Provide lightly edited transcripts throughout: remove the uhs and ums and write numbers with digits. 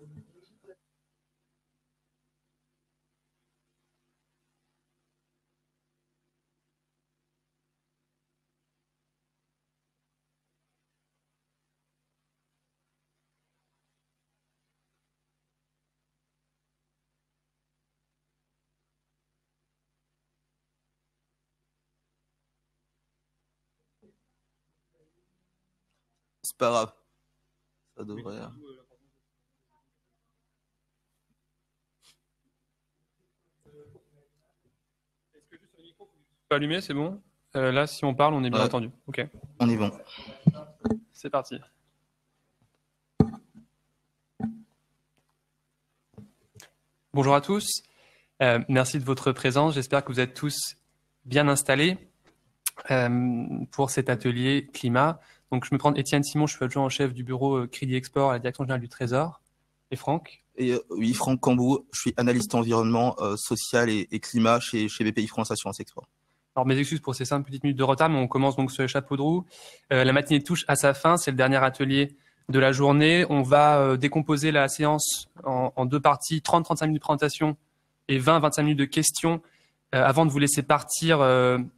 C'est pas grave. Ça devrait. Allumé, c'est bon. Là, si on parle, on est bien entendu. Ok. On est bon. C'est parti. Bonjour à tous. Merci de votre présence. J'espère que vous êtes tous bien installés pour cet atelier climat. Donc, je me présente Étienne Simon, je suis adjoint en chef du bureau Crédit Export à la direction générale du Trésor. Et Franck? Oui, Franck Cambou, je suis analyste environnement, social et climat chez Bpifrance Assurance Export. Alors, mes excuses pour ces 5 petites minutes de retard, mais on commence donc sur les chapeaux de roue. La matinée touche à sa fin, c'est le dernier atelier de la journée. On va décomposer la séance en 2 parties, 30-35 minutes de présentation et 20-25 minutes de questions avant de vous laisser partir le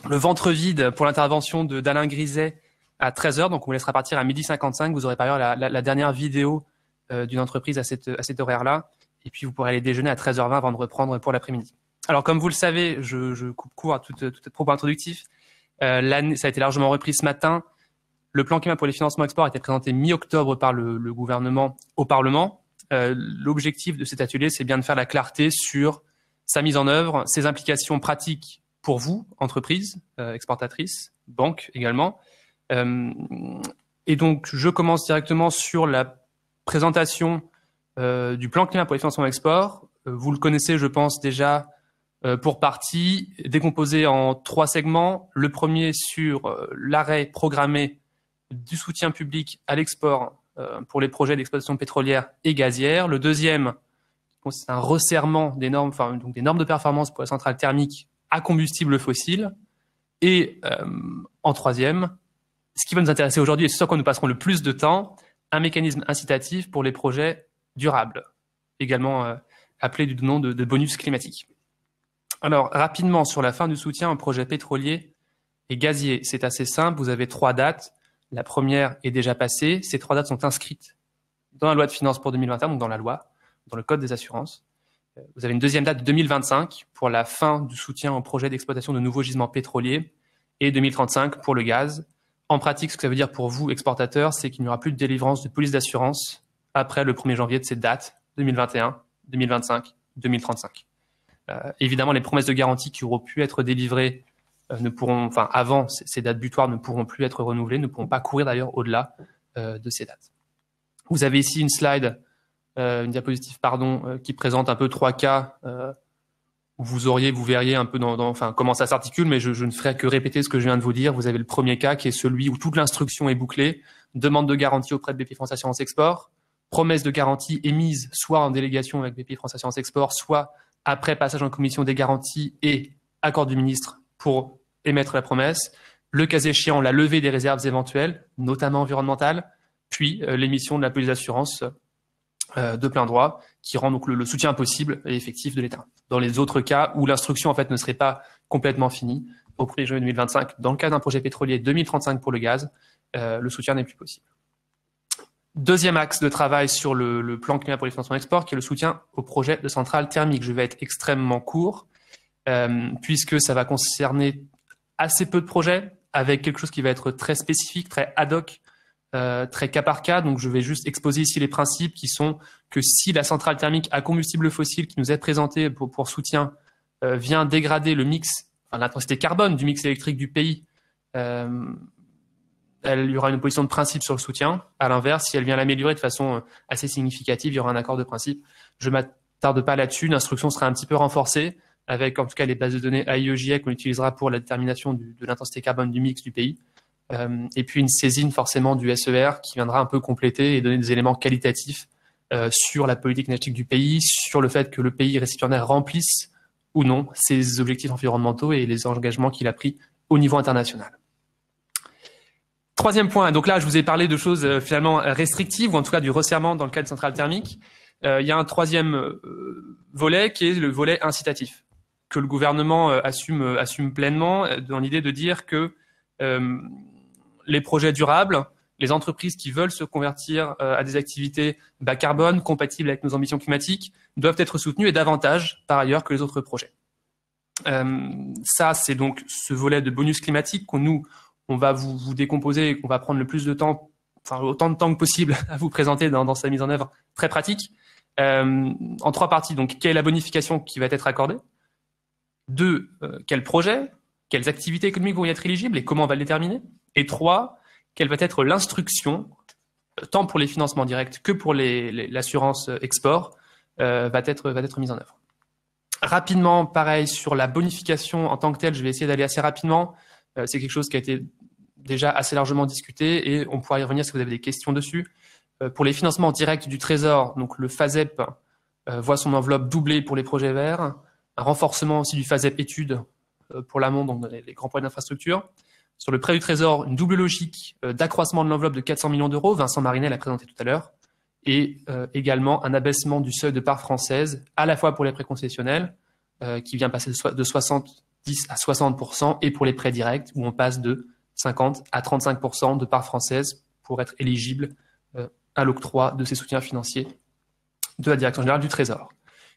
ventre vide pour l'intervention d'Alain Griset à 13h. Donc, on vous laissera partir à 12h55. Vous aurez par ailleurs la dernière vidéo d'une entreprise à cet horaire-là. Et puis, vous pourrez aller déjeuner à 13h20 avant de reprendre pour l'après-midi. Alors, comme vous le savez, je coupe court à tout propos introductif. L'année, ça a été largement repris ce matin. Le plan climat pour les financements export a été présenté mi-octobre par le gouvernement au Parlement. L'objectif de cet atelier, c'est bien de faire la clarté sur sa mise en œuvre, ses implications pratiques pour vous, entreprises, exportatrices, banques également. Et donc, je commence directement sur la présentation du plan climat pour les financements export. Vous le connaissez, je pense, déjà pour partie, décomposé en 3 segments. Le premier sur l'arrêt programmé du soutien public à l'export pour les projets d'exploitation pétrolière et gazière. Le deuxième, c'est un resserrement des normes, donc des normes de performance pour les centrales thermiques à combustible fossile. Et en troisième, ce qui va nous intéresser aujourd'hui et ce sur quoi nous passerons le plus de temps, un mécanisme incitatif pour les projets durables, également appelé du nom de bonus climatique. Alors, rapidement, sur la fin du soutien aux projets pétroliers et gaziers, c'est assez simple. Vous avez 3 dates. La première est déjà passée. Ces 3 dates sont inscrites dans la loi de finances pour 2021, donc dans la loi, dans le code des assurances. Vous avez une deuxième date de 2025 pour la fin du soutien aux projets d'exploitation de nouveaux gisements pétroliers et 2035 pour le gaz. En pratique, ce que ça veut dire pour vous, exportateurs, c'est qu'il n'y aura plus de délivrance de police d'assurance après le 1er janvier de ces dates, 2021, 2025, 2035. Évidemment, les promesses de garantie qui auront pu être délivrées avant ces dates butoirs ne pourront plus être renouvelées, ne pourront pas courir d'ailleurs au-delà de ces dates. Vous avez ici une slide, une diapositive, qui présente un peu 3 cas où vous verriez un peu comment ça s'articule, mais je ne ferai que répéter ce que je viens de vous dire. Vous avez le premier cas qui est celui où toute l'instruction est bouclée, demande de garantie auprès de Bpifrance Assurance Export, promesse de garantie émise soit en délégation avec Bpifrance Assurance Export, soit après passage en commission des garanties et accord du ministre pour émettre la promesse, le cas échéant, la levée des réserves éventuelles, notamment environnementales, puis l'émission de la police d'assurance de plein droit, qui rend donc le soutien possible et effectif de l'État. Dans les autres cas où l'instruction en fait ne serait pas complètement finie, au 1er juillet 2025, dans le cas d'un projet pétrolier 2035 pour le gaz, le soutien n'est plus possible. Deuxième axe de travail sur le plan climat pour les financements export, qui est le soutien au projet de centrale thermique. Je vais être extrêmement court, puisque ça va concerner assez peu de projets, avec quelque chose qui va être très spécifique, très ad hoc, très cas par cas. Donc, je vais juste exposer ici les principes qui sont que si la centrale thermique à combustible fossile qui nous est présentée pour soutien vient dégrader le mix, l'intensité carbone du mix électrique du pays, il y aura une opposition de principe sur le soutien. À l'inverse, si elle vient l'améliorer de façon assez significative, il y aura un accord de principe. Je ne m'attarde pas là-dessus. L'instruction sera un petit peu renforcée avec, en tout cas, les bases de données AIE-GIEC qu'on utilisera pour la détermination de l'intensité carbone du mix du pays. Et puis une saisine forcément du SER qui viendra un peu compléter et donner des éléments qualitatifs sur la politique énergétique du pays, sur le fait que le pays récipiendaire remplisse ou non ses objectifs environnementaux et les engagements qu'il a pris au niveau international. Troisième point, donc là je vous ai parlé de choses finalement restrictives, ou en tout cas du resserrement dans le cas de centrales thermiques. Il y a un troisième volet qui est le volet incitatif, que le gouvernement assume pleinement, dans l'idée de dire que les projets durables, les entreprises qui veulent se convertir à des activités bas carbone, compatibles avec nos ambitions climatiques, doivent être soutenues et davantage, par ailleurs, que les autres projets. Ça, c'est donc ce volet de bonus climatique qu'on va vous décomposer et qu'on va prendre le plus de temps, enfin autant de temps que possible à vous présenter dans sa mise en œuvre très pratique. En 3 parties. Donc, quelle est la bonification qui va être accordée? 2, quel projet, quelles activités économiques vont y être éligibles et comment on va le déterminer? Et 3, quelle va être l'instruction, tant pour les financements directs que pour l'assurance export, va être mise en œuvre. Rapidement, pareil, sur la bonification en tant que telle, je vais essayer d'aller assez rapidement. C'est quelque chose qui a été déjà assez largement discuté et on pourra y revenir si vous avez des questions dessus. Pour les financements directs du Trésor, donc le FASEP voit son enveloppe doublée pour les projets verts, un renforcement aussi du FASEP études pour l'amont, donc les grands projets d'infrastructure. Sur le prêt du Trésor, une double logique d'accroissement de l'enveloppe de 400 millions d'euros, Vincent Marinet l'a présenté tout à l'heure, et également un abaissement du seuil de part française, à la fois pour les prêts concessionnels, qui vient passer de 70 à 60%, et pour les prêts directs, où on passe de 50 à 35% de part française pour être éligible à l'octroi de ces soutiens financiers de la Direction générale du Trésor.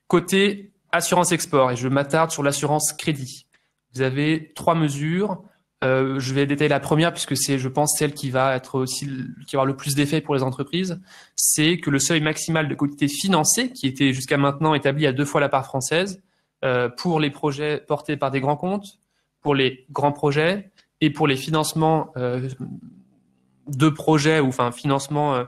Côté assurance export, et je m'attarde sur l'assurance crédit, vous avez 3 mesures. Je vais détailler la première puisque c'est, je pense, celle qui va avoir le plus d'effet pour les entreprises. C'est que le seuil maximal de quotité financée, qui était jusqu'à maintenant établi à 2 fois la part française, pour les projets portés par des grands comptes, pour les grands projets et pour les financements de projets ou enfin financement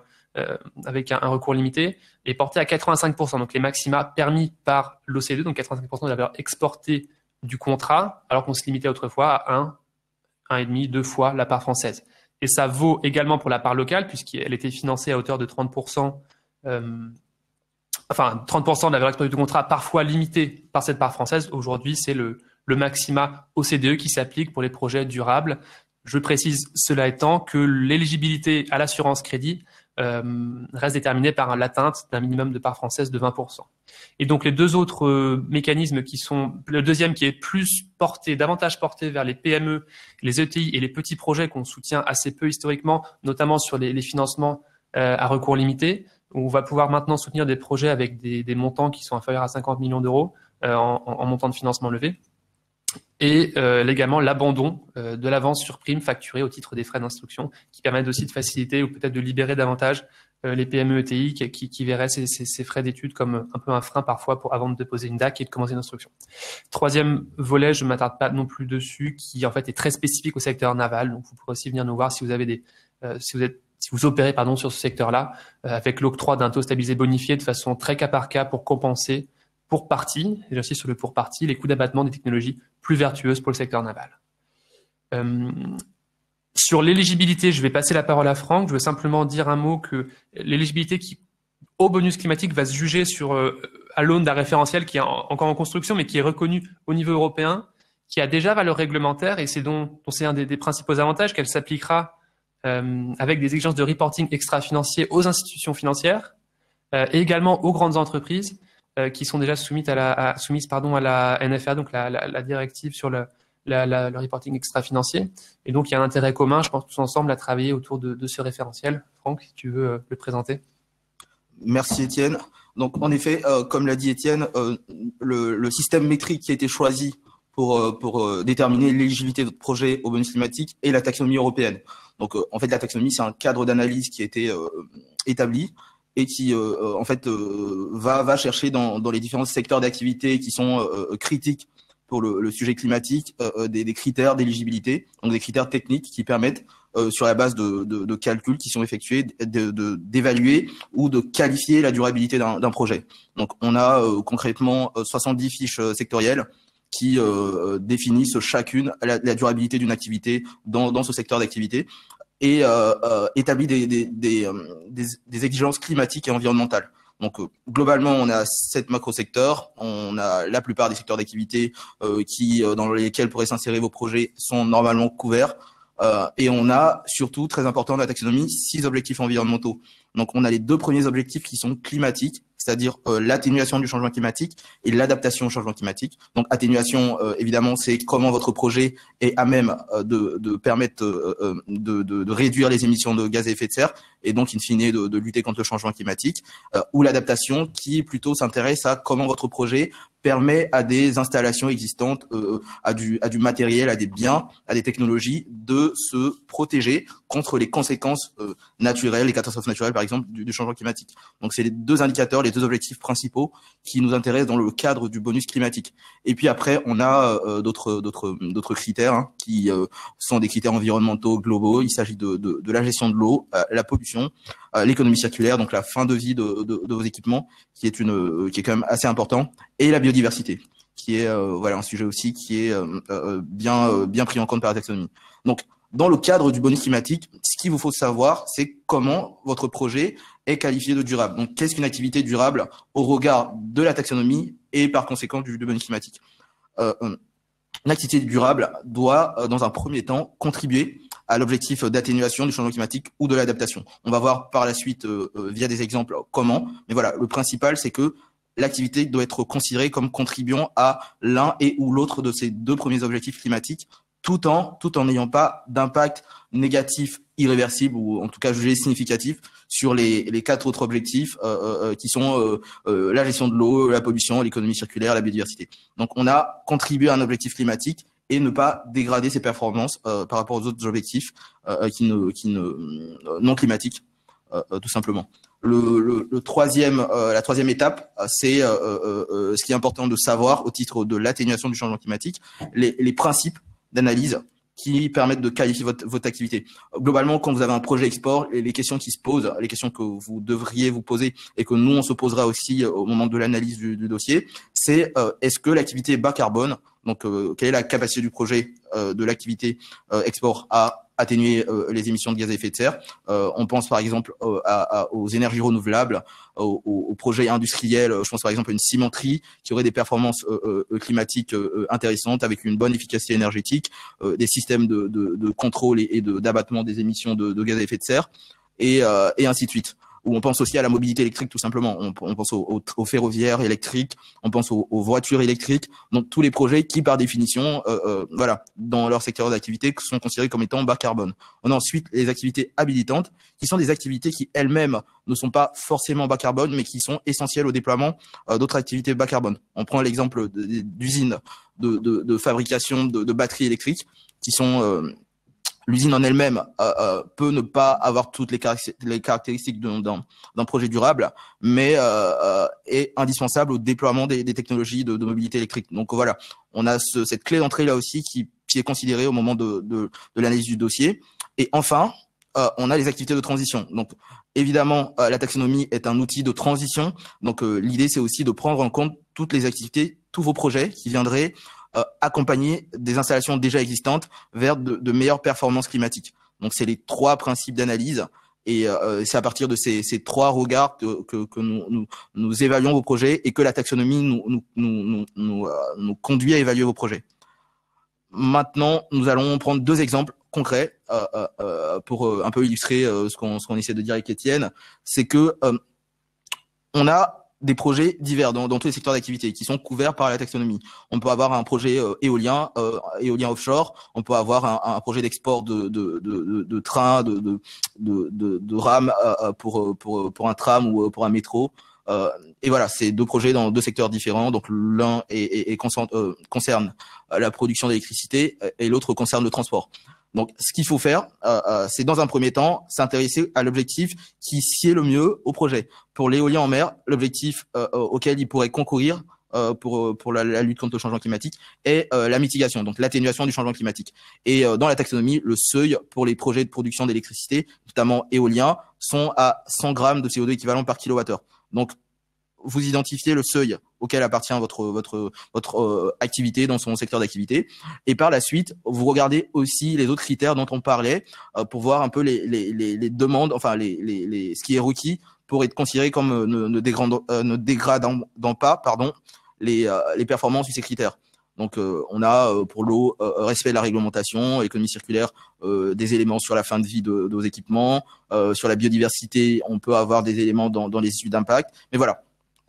avec un recours limité, est porté à 85%. Donc les maxima permis par l'OCDE, donc 85% de la valeur exportée du contrat, alors qu'on se limitait autrefois à 1,5, 2 fois la part française. Et ça vaut également pour la part locale, puisqu'elle était financée à hauteur de 30%, 30% de la valeur exportée du contrat, parfois limitée par cette part française. Aujourd'hui, c'est le maxima OCDE qui s'applique pour les projets durables. Je précise, cela étant, que l'éligibilité à l'assurance crédit reste déterminée par l'atteinte d'un minimum de part française de 20%. Et donc les 2 autres mécanismes qui sont, le deuxième qui est davantage porté vers les PME, les ETI et les petits projets qu'on soutient assez peu historiquement, notamment sur les financements à recours limité, où on va pouvoir maintenant soutenir des projets avec des montants qui sont inférieurs à 50 millions d'euros en montant de financement levé. Et également l'abandon de l'avance sur prime facturée au titre des frais d'instruction, qui permettent aussi de faciliter ou peut-être de libérer davantage les PME ETI qui verraient ces frais d'études comme un peu un frein parfois avant de déposer une DAC et de commencer une instruction. Troisième volet, je ne m'attarde pas non plus dessus, qui en fait est très spécifique au secteur naval. Donc vous pourrez aussi venir nous voir si vous avez si vous opérez sur ce secteur-là, avec l'octroi d'un taux stabilisé bonifié de façon très cas par cas pour compenser pour partie, et j'insiste sur le pour partie, les coûts d'abattement des technologies plus vertueuses pour le secteur naval. Sur l'éligibilité, je vais passer la parole à Franck. Je veux simplement dire un mot que l'éligibilité au bonus climatique va se juger à l'aune d'un référentiel qui est encore en construction, mais qui est reconnu au niveau européen, qui a déjà valeur réglementaire, et c'est dont c'est un des principaux avantages, qu'elle s'appliquera avec des exigences de reporting extra-financier aux institutions financières et également aux grandes entreprises qui sont déjà soumises à la NFA, donc la directive sur le reporting extra-financier. Et donc, il y a un intérêt commun, je pense, tous ensemble à travailler autour de ce référentiel. Franck, si tu veux le présenter. Merci Étienne. Donc, en effet, comme l'a dit Étienne, le système métrique qui a été choisi pour déterminer l'éligibilité de votre projet au bonus climatique est la taxonomie européenne. Donc, en fait, la taxonomie, c'est un cadre d'analyse qui a été établi et qui, va chercher dans les différents secteurs d'activité qui sont critiques pour le sujet climatique, des critères d'éligibilité, donc des critères techniques qui permettent, sur la base de calculs qui sont effectués, d'évaluer ou de qualifier la durabilité d'un projet. Donc, on a concrètement 70 fiches sectorielles qui définissent chacune la durabilité d'une activité dans ce secteur d'activité et établit des exigences climatiques et environnementales. Donc, globalement, on a 7 macro-secteurs. On a la plupart des secteurs d'activité dans lesquels pourraient s'insérer vos projets sont normalement couverts. Et on a surtout, très important dans la taxonomie, 6 objectifs environnementaux. Donc, on a les 2 premiers objectifs qui sont climatiques. c'est-à-dire l'atténuation du changement climatique et l'adaptation au changement climatique. Donc atténuation, évidemment, c'est comment votre projet est à même de permettre de réduire les émissions de gaz à effet de serre et donc in fine de lutter contre le changement climatique, ou l'adaptation qui plutôt s'intéresse à comment votre projet permet à des installations existantes, à du matériel, à des biens, à des technologies de se protéger contre les conséquences naturelles, les catastrophes naturelles par exemple du changement climatique. Donc c'est les deux indicateurs, les deux objectifs principaux qui nous intéressent dans le cadre du bonus climatique. Et puis après on a d'autres critères hein, qui sont des critères environnementaux globaux. Il s'agit de la gestion de l'eau, la pollution, l'économie circulaire, donc la fin de vie de vos équipements, qui est quand même assez important, et la biodiversité, qui est voilà un sujet aussi qui est bien pris en compte par la taxonomie. Donc dans le cadre du bonus climatique, ce qu'il vous faut savoir, c'est comment votre projet est qualifié de durable. Donc qu'est-ce qu'une activité durable au regard de la taxonomie et par conséquent du bonus climatique. Une activité durable doit, dans un premier temps, contribuer à l'objectif d'atténuation du changement climatique ou de l'adaptation. On va voir par la suite, via des exemples, comment. Mais voilà, le principal, c'est que l'activité doit être considérée comme contribuant à l'un et ou l'autre de ces deux premiers objectifs climatiques, tout en n'ayant pas d'impact négatif irréversible ou en tout cas jugé significatif sur les quatre autres objectifs qui sont la gestion de l'eau, la pollution, l'économie circulaire, la biodiversité. Donc on a contribué à un objectif climatique et ne pas dégrader ses performances par rapport aux autres objectifs non climatiques, tout simplement. La troisième étape, c'est ce qui est important de savoir au titre de l'atténuation du changement climatique, les principes d'analyse qui permettent de qualifier votre activité. Globalement, quand vous avez un projet export, les questions qui se posent, les questions que vous devriez vous poser et que nous, on se posera aussi au moment de l'analyse du dossier, c'est est-ce que l'activité est bas carbone? Donc, quelle est la capacité du projet de l'activité export à atténuer les émissions de gaz à effet de serre. On pense par exemple aux énergies renouvelables, aux projets industriels. Je pense par exemple à une cimenterie qui aurait des performances climatiques intéressantes avec une bonne efficacité énergétique, des systèmes de contrôle et d'abattement des émissions de gaz à effet de serre, et ainsi de suite. Ou on pense aussi à la mobilité électrique tout simplement. On pense aux ferroviaires électriques, on pense aux voitures électriques. Donc tous les projets qui par définition, voilà, dans leur secteur d'activité sont considérés comme étant bas carbone. On a ensuite les activités habilitantes, qui sont des activités qui elles-mêmes ne sont pas forcément bas carbone, mais qui sont essentielles au déploiement d'autres activités bas carbone. On prend l'exemple d'usines de fabrication de batteries électriques qui sont l'usine en elle-même peut ne pas avoir toutes les caractéristiques d'un projet durable, mais est indispensable au déploiement des technologies de mobilité électrique. Donc voilà, on a cette clé d'entrée là aussi qui est considérée au moment de l'analyse du dossier. Et enfin, on a les activités de transition. Donc évidemment, la taxonomie est un outil de transition. Donc l'idée, c'est aussi de prendre en compte toutes les activités, tous vos projets qui viendraient accompagner des installations déjà existantes vers de meilleures performances climatiques. Donc, c'est les trois principes d'analyse et c'est à partir de ces trois regards que nous évaluons vos projets et que la taxonomie nous conduit à évaluer vos projets. Maintenant, nous allons prendre deux exemples concrets pour un peu illustrer ce qu'on essaie de dire avec Étienne. C'est que on a des projets divers dans tous les secteurs d'activité qui sont couverts par la taxonomie. On peut avoir un projet éolien offshore, on peut avoir un projet d'export de train, de rames pour un tram ou pour un métro. Et voilà, c'est deux projets dans deux secteurs différents. Donc l'un concerne la production d'électricité et l'autre concerne le transport. Donc, ce qu'il faut faire, c'est dans un premier temps s'intéresser à l'objectif qui sied le mieux au projet. Pour l'éolien en mer, l'objectif auquel il pourrait concourir pour la lutte contre le changement climatique est la mitigation, donc l'atténuation du changement climatique. Et dans la taxonomie, le seuil pour les projets de production d'électricité, notamment éolien, sont à 100 grammes de CO2 équivalent par kilowattheure. Donc, vous identifiez le seuil auquel appartient votre activité dans son secteur d'activité, et par la suite vous regardez aussi les autres critères dont on parlait pour voir un peu les demandes, enfin ce qui est requis pour être considéré comme ne dégradant pas les performances de ces critères. Donc on a pour l'eau respect de la réglementation, économie circulaire, des éléments sur la fin de vie de nos équipements, sur la biodiversité on peut avoir des éléments dans les études d'impact, mais voilà.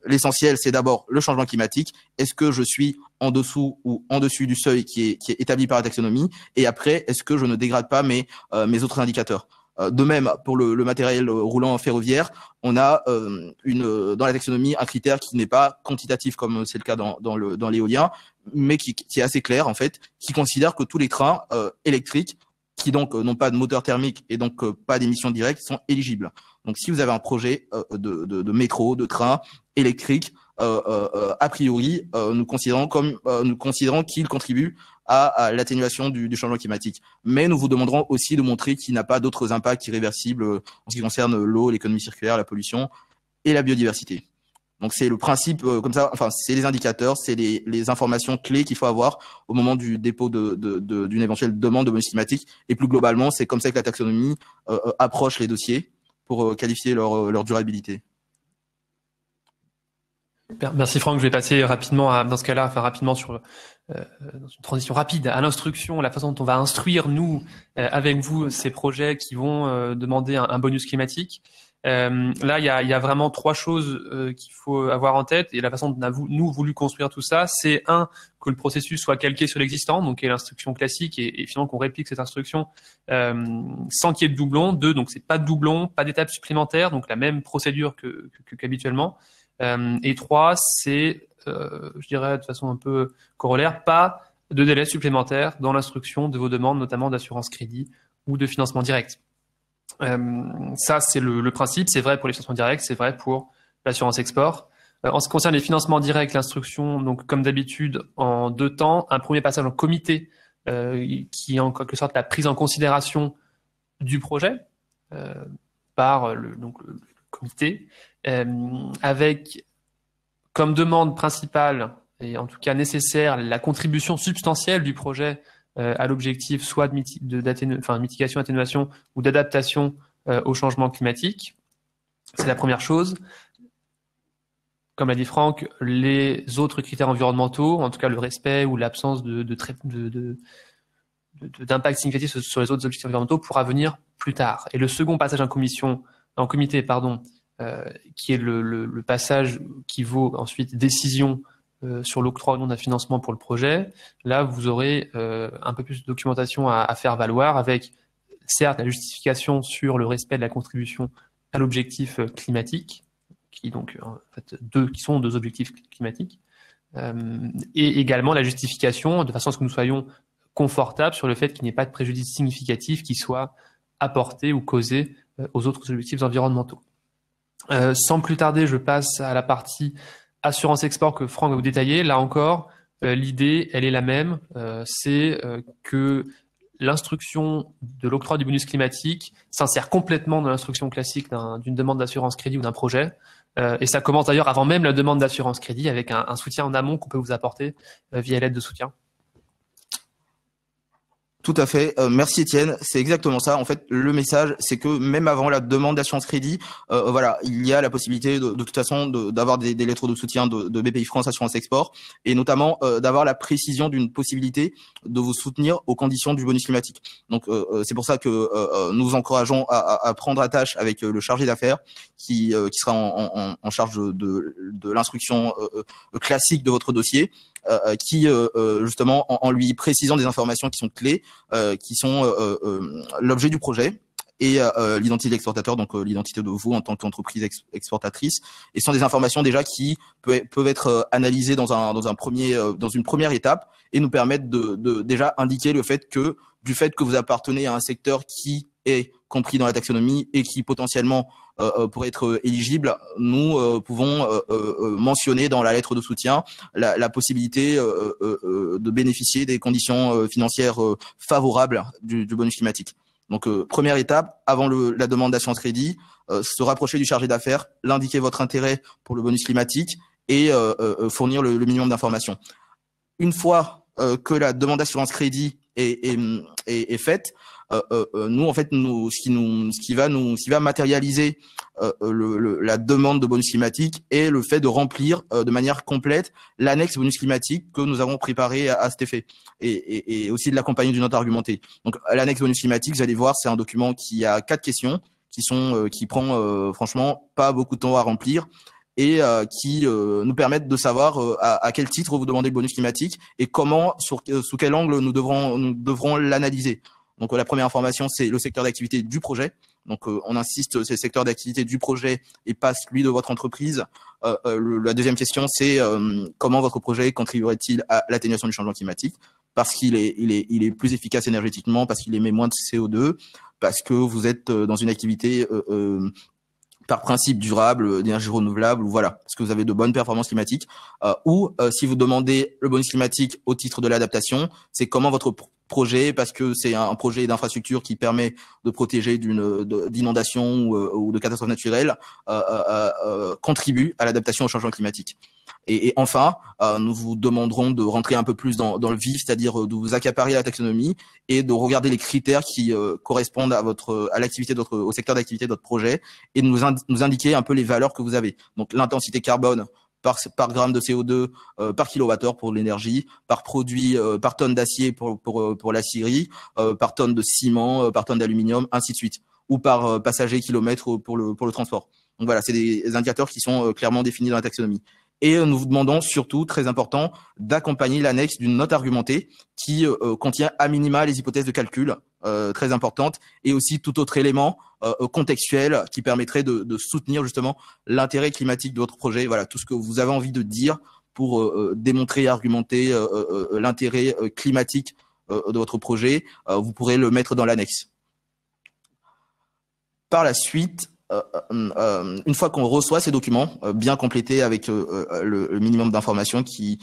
l'essentiel, c'est d'abord le changement climatique. Est-ce que je suis en dessous ou en dessus du seuil qui est établi par la taxonomie? Et après, est-ce que je ne dégrade pas mes autres indicateurs? De même, pour le matériel roulant ferroviaire, on a dans la taxonomie un critère qui n'est pas quantitatif comme c'est le cas dans l'éolien, mais qui est assez clair en fait, qui considère que tous les trains électriques qui donc n'ont pas de moteur thermique et donc pas d'émissions directes sont éligibles. Donc si vous avez un projet de métro, de train électrique, a priori, nous considérons qu'il contribue à l'atténuation du changement climatique. Mais nous vous demanderons aussi de montrer qu'il n'a pas d'autres impacts irréversibles en ce qui concerne l'eau, l'économie circulaire, la pollution et la biodiversité. Donc c'est le principe comme ça, enfin c'est les indicateurs, c'est les informations clés qu'il faut avoir au moment du dépôt d'une éventuelle demande de bonus climatique. Et plus globalement, c'est comme ça que la taxonomie approche les dossiers pour qualifier leur durabilité. Merci Franck, je vais passer rapidement dans ce cas-là, rapidement sur dans une transition rapide à l'instruction, la façon dont on va instruire nous avec vous ces projets qui vont demander un bonus climatique. Là, il y a vraiment trois choses qu'il faut avoir en tête, et la façon dont on a nous voulu construire tout ça, c'est que le processus soit calqué sur l'existant, donc qui est l'instruction classique, et finalement qu'on réplique cette instruction sans qu'il y ait de doublons. Deux, donc c'est pas de doublons, pas d'étapes supplémentaires, donc la même procédure qu'habituellement. Et trois, c'est, je dirais de façon un peu corollaire, pas de délai supplémentaire dans l'instruction de vos demandes, notamment d'assurance crédit ou de financement direct. Ça, c'est le principe. C'est vrai pour les financements directs, c'est vrai pour l'assurance export. En ce qui concerne les financements directs, l'instruction, donc comme d'habitude, en 2 temps. Un premier passage en comité qui est en quelque sorte la prise en considération du projet par le comité, avec comme demande principale et en tout cas nécessaire la contribution substantielle du projet à l'objectif soit de mitigation, atténuation ou d'adaptation au changement climatique. C'est la première chose. Comme l'a dit Franck, les autres critères environnementaux, en tout cas le respect ou l'absence d'impact significatif sur les autres objectifs environnementaux, pourra venir plus tard. Et le second passage en comité, qui est le passage qui vaut ensuite décision sur l'octroi ou non d'un financement pour le projet. Là, vous aurez un peu plus de documentation à faire valoir, avec certes la justification sur le respect de la contribution à l'objectif climatique, qui sont 2 objectifs climatiques, et également la justification de façon à ce que nous soyons confortables sur le fait qu'il n'y ait pas de préjudice significatif qui soit apporté ou causé aux autres objectifs environnementaux. Sans plus tarder, je passe à la partie assurance export que Franck va vous détailler. Là encore, l'idée, elle est la même. C'est que l'instruction de l'octroi du bonus climatique s'insère complètement dans l'instruction classique d'une demande d'assurance crédit ou d'un projet. Et ça commence d'ailleurs avant même la demande d'assurance crédit, avec un soutien en amont qu'on peut vous apporter via l'aide de soutien. Tout à fait. Merci Étienne. C'est exactement ça. En fait, le message, c'est que même avant la demande d'assurance crédit, voilà, il y a la possibilité de toute façon d'avoir des lettres de soutien de BPI France Assurance Export, et notamment d'avoir la précision d'une possibilité de vous soutenir aux conditions du bonus climatique. Donc, c'est pour ça que nous vous encourageons à prendre attache avec le chargé d'affaires qui sera en charge de l'instruction classique de votre dossier. Qui justement en lui précisant des informations qui sont clés, qui sont l'objet du projet et l'identité de l'exportateur, donc l'identité de vous en tant qu'entreprise exportatrice, et ce sont des informations déjà qui peuvent être analysées dans une première étape et nous permettre de déjà indiquer du fait que vous appartenez à un secteur qui est compris dans la taxonomie et qui potentiellement pour être éligible, nous pouvons mentionner dans la lettre de soutien la possibilité de bénéficier des conditions financières favorables du bonus climatique. Donc première étape, avant la demande d'assurance crédit, se rapprocher du chargé d'affaires, l'indiquer votre intérêt pour le bonus climatique et fournir le minimum d'informations. Une fois que la demande d'assurance crédit est faite, nous en fait ce qui va matérialiser la demande de bonus climatique est le fait de remplir de manière complète l'annexe bonus climatique que nous avons préparé à cet effet, et aussi de l'accompagner d'une note argumentée. Donc l'annexe bonus climatique, vous allez voir, c'est un document qui a 4 questions qui prend franchement pas beaucoup de temps à remplir, et qui nous permettent de savoir à quel titre vous demandez le bonus climatique et comment, sous quel angle nous devrons l'analyser. Donc la première information, c'est le secteur d'activité du projet. Donc on insiste, c'est le secteur d'activité du projet et pas celui de votre entreprise. La deuxième question, c'est comment votre projet contribuerait-il à l'atténuation du changement climatique, parce qu'il est plus efficace énergétiquement, parce qu'il émet moins de CO2, parce que vous êtes dans une activité par principe durable, d'énergie renouvelable, ou voilà, parce que vous avez de bonnes performances climatiques, ou si vous demandez le bonus climatique au titre de l'adaptation, c'est comment votre projet, parce que c'est un projet d'infrastructure qui permet de protéger d'inondations ou de catastrophes naturelles, contribue à l'adaptation au changement climatique. Et enfin, nous vous demanderons de rentrer un peu plus dans le vif, c'est-à-dire de vous accaparer la taxonomie et de regarder les critères qui correspondent à l'activité au secteur d'activité de votre projet et de nous indiquer un peu les valeurs que vous avez. Donc l'intensité carbone par gramme de CO2, par kilowattheure pour l'énergie, par produit, par tonne d'acier pour l'aciérie, par tonne de ciment, par tonne d'aluminium, ainsi de suite, ou par passager kilomètre pour le transport. Donc voilà, c'est des indicateurs qui sont clairement définis dans la taxonomie. Et nous vous demandons surtout, très important, d'accompagner l'annexe d'une note argumentée qui contient à minima les hypothèses de calcul, très importantes, et aussi tout autre élément contextuel qui permettrait de soutenir justement l'intérêt climatique de votre projet. Voilà, tout ce que vous avez envie de dire pour démontrer et argumenter l'intérêt climatique de votre projet, vous pourrez le mettre dans l'annexe. Par la suite, une fois qu'on reçoit ces documents bien complétés avec le minimum d'informations qui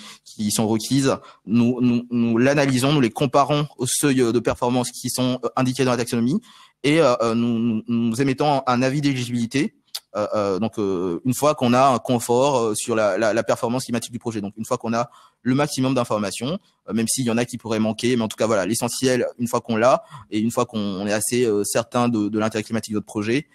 sont requises, nous l'analysons, nous les comparons aux seuils de performance qui sont indiqués dans la taxonomie et nous émettons un avis d'éligibilité. Donc une fois qu'on a un confort sur la performance climatique du projet, donc une fois qu'on a le maximum d'informations, même s'il y en a qui pourraient manquer, mais en tout cas voilà, l'essentiel, une fois qu'on l'a et une fois qu'on est assez certain de l'intérêt climatique de notre projet,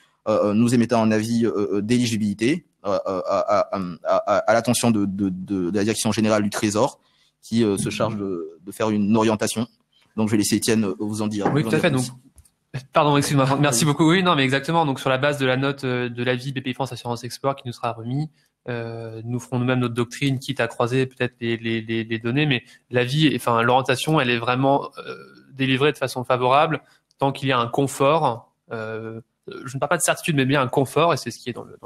nous émettons un avis d'éligibilité à l'attention de la direction générale du Trésor qui se charge de faire une orientation. Donc je vais laisser Étienne vous en dire. Oui, tout à fait. Donc, pardon, excuse-moi. Merci beaucoup. Oui, non, mais exactement. Donc sur la base de la note de l'avis BPI France Assurance Export qui nous sera remis, nous ferons nous-mêmes notre doctrine, quitte à croiser peut-être les données, mais l'avis, enfin l'orientation, elle est vraiment délivrée de façon favorable tant qu'il y a un confort. Je ne parle pas de certitude, mais bien un confort, et c'est ce qui est dans la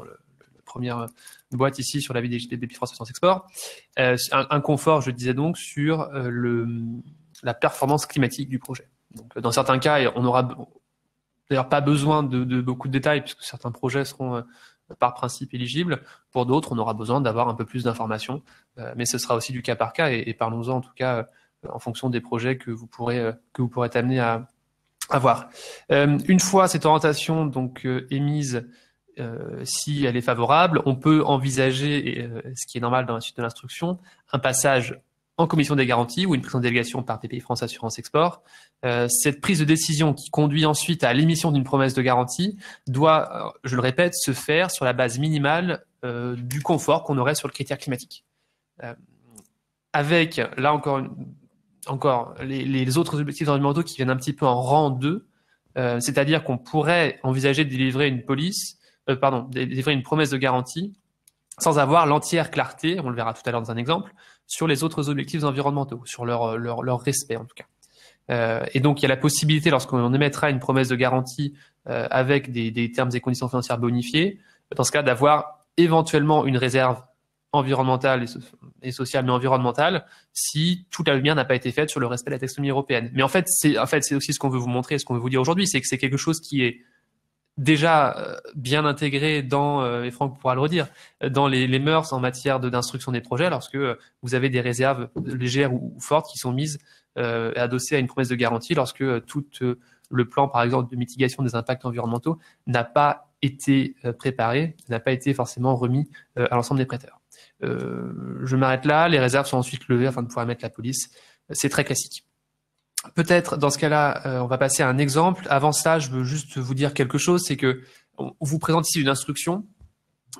première boîte ici sur l'avis des BPI France Assurance Export. Un confort, je disais donc, sur la performance climatique du projet. Donc, dans certains cas, on n'aura d'ailleurs pas besoin de beaucoup de détails, puisque certains projets seront par principe éligibles. Pour d'autres, on aura besoin d'avoir un peu plus d'informations, mais ce sera aussi du cas par cas, et parlons-en en tout cas en fonction des projets que vous pourrez être amenés à voir. Une fois cette orientation donc émise, si elle est favorable, on peut envisager, ce qui est normal dans la suite de l'instruction, un passage en commission des garanties ou une prise en délégation par BPI France Assurance Export. Cette prise de décision qui conduit ensuite à l'émission d'une promesse de garantie doit, je le répète, se faire sur la base minimale du confort qu'on aurait sur le critère climatique. Avec, là encore les autres objectifs environnementaux qui viennent un petit peu en rang 2, c'est-à-dire qu'on pourrait envisager de délivrer délivrer une promesse de garantie sans avoir l'entière clarté, on le verra tout à l'heure dans un exemple, sur les autres objectifs environnementaux, sur leur respect en tout cas. Et donc il y a la possibilité, lorsqu'on émettra une promesse de garantie avec des termes et conditions financières bonifiés, dans ce cas d'avoir éventuellement une réserve environnementale et sociale, mais environnementale, si toute la lumière n'a pas été faite sur le respect de la taxonomie européenne. Mais en fait, c'est aussi ce qu'on veut vous montrer, ce qu'on veut vous dire aujourd'hui, c'est que c'est quelque chose qui est déjà bien intégré dans, et Franck pourra le redire, dans les mœurs en matière d'instruction des projets, lorsque vous avez des réserves légères ou fortes qui sont mises adossées à une promesse de garantie, lorsque tout le plan, par exemple, de mitigation des impacts environnementaux n'a pas été préparé, n'a pas été forcément remis à l'ensemble des prêteurs. Je m'arrête là, les réserves sont ensuite levées afin de pouvoir mettre la police. C'est très classique. Peut-être dans ce cas-là, on va passer à un exemple. Avant ça, je veux juste vous dire quelque chose, c'est que on vous présente ici une instruction,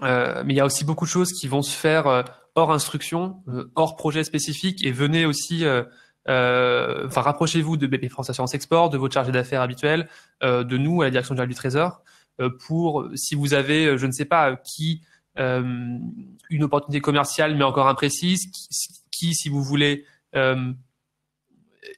mais il y a aussi beaucoup de choses qui vont se faire hors instruction, hors projet spécifique, et venez aussi, rapprochez-vous de BPI France Assurance Export, de votre chargé d'affaires habituel, de nous à la direction générale du Trésor, pour si vous avez, je ne sais pas, qui une opportunité commerciale mais encore imprécise, qui si vous voulez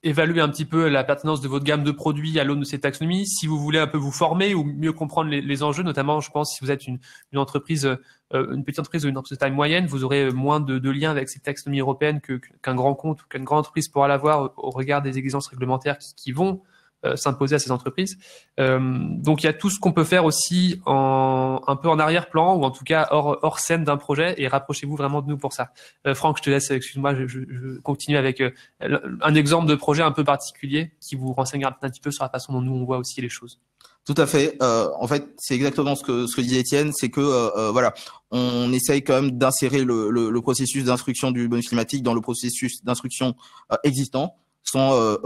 évaluer un petit peu la pertinence de votre gamme de produits à l'aune de ces taxonomies, si vous voulez un peu vous former ou mieux comprendre les enjeux, notamment, je pense, si vous êtes une entreprise, une petite entreprise ou une entreprise de taille moyenne, vous aurez moins de liens avec ces taxonomies européennes qu'un grand compte ou qu'une grande entreprise pourra l'avoir au regard des exigences réglementaires qui vont s'imposer à ces entreprises. Donc il y a tout ce qu'on peut faire aussi un peu en arrière-plan ou en tout cas hors scène d'un projet, et rapprochez-vous vraiment de nous pour ça. Franck, je te laisse, excuse-moi, je continue avec un exemple de projet un peu particulier qui vous renseignera un petit peu sur la façon dont nous on voit aussi les choses. Tout à fait. En fait, c'est exactement ce que disait Étienne, c'est que voilà, on essaye quand même d'insérer le processus d'instruction du bonus climatique dans le processus d'instruction existant, sans